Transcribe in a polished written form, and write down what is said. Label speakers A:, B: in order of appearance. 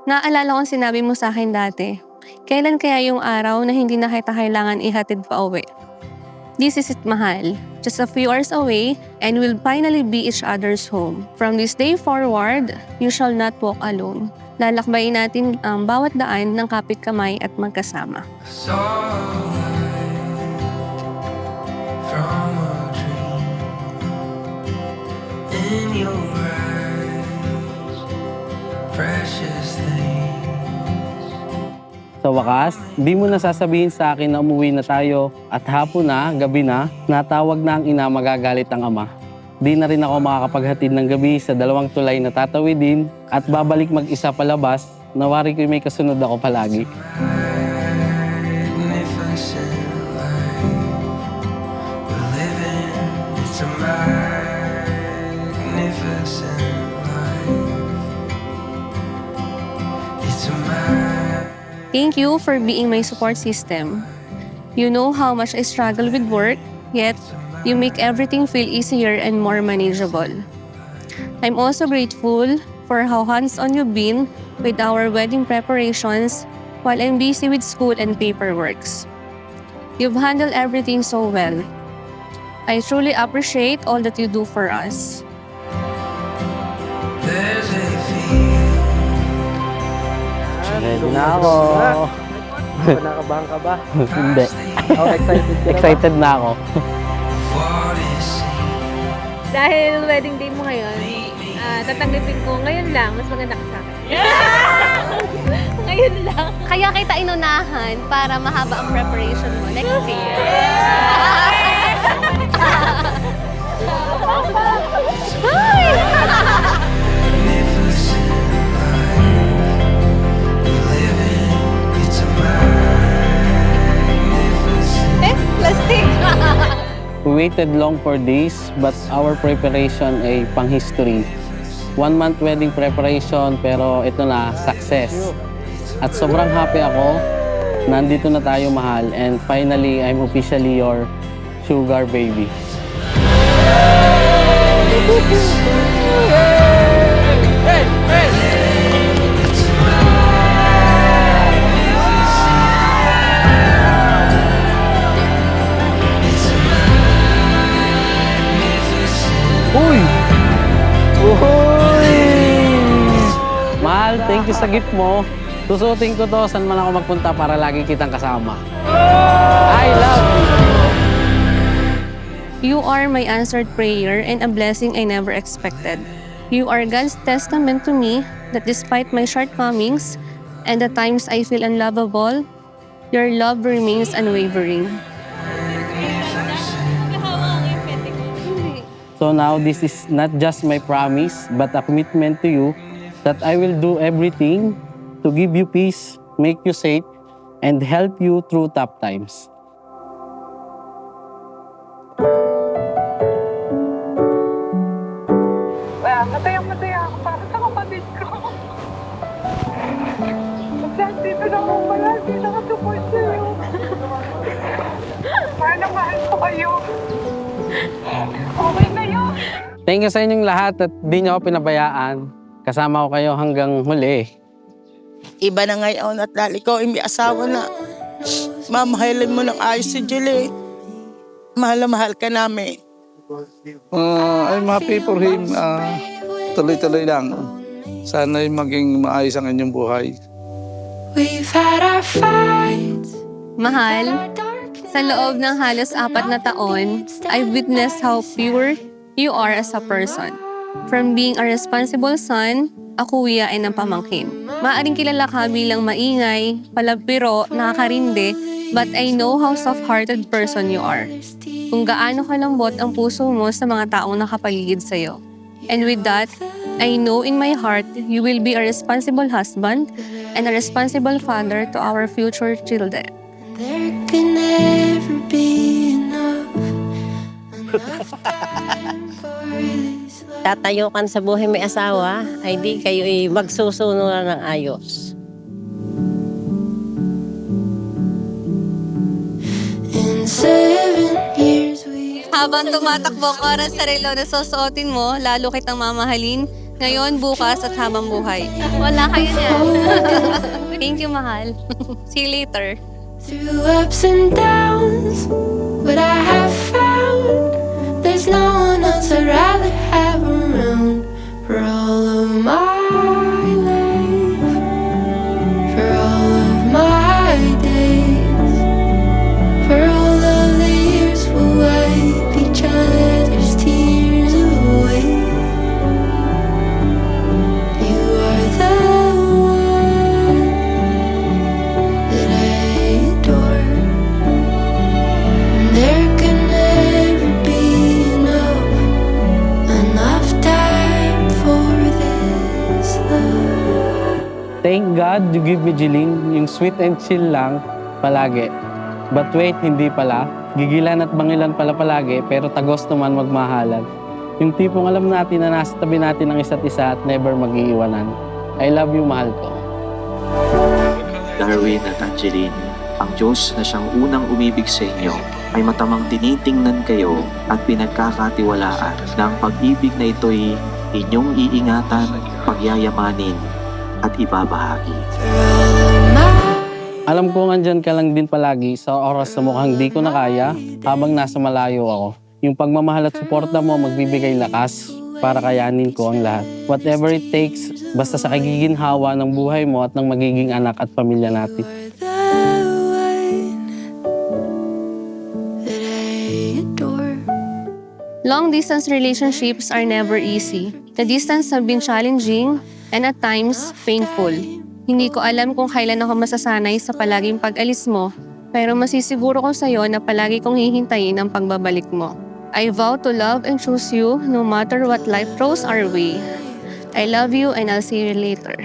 A: Naalala kong sinabi mo sa akin dati, kailan kaya yung araw na hindi na kita kailangan ihatid pa uwi? This is it, mahal. Just a few hours away and we'll finally be each other's home. From this day forward, you shall not walk alone. Lalakbayin natin ang bawat daan ng kapit kamay at magkasama.
B: Saw light from a dream in your eyes, precious thing.
C: Sa wakas, di mo na sasabihin sa akin na umuwi na tayo at hapon na, gabi na, natawag na ang ina, magagalit ang ama. Di na rin ako makakapaghatid ng gabi sa 2 tulay na tatawidin at babalik mag-isa palabas, nawari ko may kasunod ako palagi.
B: Magnificent life we're living. It's a magnificent life. It's a
A: Thank you for being my support system. You know how much I struggle with work, yet you make everything feel easier and more manageable. I'm also grateful for how hands-on you've been with our wedding preparations while I'm busy with school and paperworks. You've handled everything so well. I truly appreciate all that you do for us.
B: There's a feeling.
C: Ready na ako.
D: Kinakabahan ka ba?
C: Hindi.
D: Oh, excited ka na ba?
C: Excited na ako.
B: What is
E: Dahil wedding day mo ngayon, tatanggapin ko ngayon lang, mas maganda ka sa akin. Ngayon lang.
A: Kaya kita inunahan para mahaba ang preparation mo next year.
B: magnificent life we're living? It's a magnificent.
A: Plastic!
C: We waited long for this, but our preparation ay pang-history. 1 month wedding preparation, pero ito na, success. At sobrang happy ako, nandito na tayo, mahal, and finally, I'm officially your sugar baby. Uy! Uy! Mahal, thank you sa gift mo. Susutin ko to saan man ako magpunta para lagi kitang kasama. I love you!
A: You are my answered prayer and a blessing I never expected. You are God's testament to me that despite my shortcomings and the times I feel unlovable, your love remains unwavering.
C: So now, this is not just my promise, but a commitment to you that I will do everything to give you peace, make you safe, and help you through tough times.
F: Matayang-mataya ako para sa kapatid ko. At dito na ako palagi nakasupport sa'yo. Mahal na mahal ko kayo. Okay na yun.
C: Thank you sa inyong lahat at di niyo ako pinabayaan. Kasama ko kayo hanggang huli.
G: Iba na ngayon at dahil ikaw ay may asawa na. Mamahalin mo ng ayos si Julie. Mahal na mahal ka namin.
H: I'm happy for him. Tuloy-tuloy lang. Sana'y maging maayos ang inyong buhay.
B: We've had our fights.
A: Mahal, sa loob ng halos 4 na taon, I've witnessed how pure you are as a person. From being a responsible son, a kuya ay ng pamangkin. Maaring kilala ka bilang maingay, palabiro, nakakarindi, but I know how soft-hearted person you are. Kung gaano kalambot ang puso mo sa mga taong nakapaligid sa'yo. And with that, I know in my heart you will be a responsible husband and a responsible father to our future children.
B: There can never be enough.
I: Tatayo ka sa buhay may asawa, ay di kayo magsusunuran ng ayos.
B: In 7 years we
A: Habang tumatakbo ang oras sa relo na susuotin mo, lalo kitang mamahalin Ngayon, bukas, at habang buhay.
E: Wala kayo niyan.
A: Thank you, mahal. See you later.
B: through ups and downs. What I have found, there's no one else I'd rather have around for all of my life, for all of my days, for all of the years we'll wipe each other's tears away. You are the one that I adore, and there can never be enough time for this love.
C: Thank God you give me Jeline, yung sweet and chill lang palagi. But wait, hindi pala. Gigilan at bangilan pala palagi, pero tagos naman magmahalan. Yung tipong alam natin na nasa tabi natin ang isa't isa at never mag-iiwanan. I love you, mahal ko.
J: Darwin at Angeline, ang Diyos na siyang unang umibig sa inyo ay matamang tinitingnan kayo at pinagkakatiwalaan na ang pag-ibig na ito'y inyong iingatan, pagyayamanin at ibabahagi.
C: Alam ko andyan ka lang din palagi sa oras na mukhang di ko na kaya habang nasa malayo ako. Yung pagmamahal at suporta mo magbibigay lakas para kayanin ko ang lahat. Whatever it takes, basta sa kagiginhawa ng buhay mo at ng magiging anak at pamilya natin.
B: The one that I adore.
A: Long-distance relationships are never easy. The distance have been challenging and at times painful. Hindi ko alam kung kailan ako masasanay sa palaging pag-alis mo, pero masisiguro ko sa'yo na palagi kong hihintayin ang pagbabalik mo. I vow to love and choose you no matter what life throws our way. I love you and I'll see you later.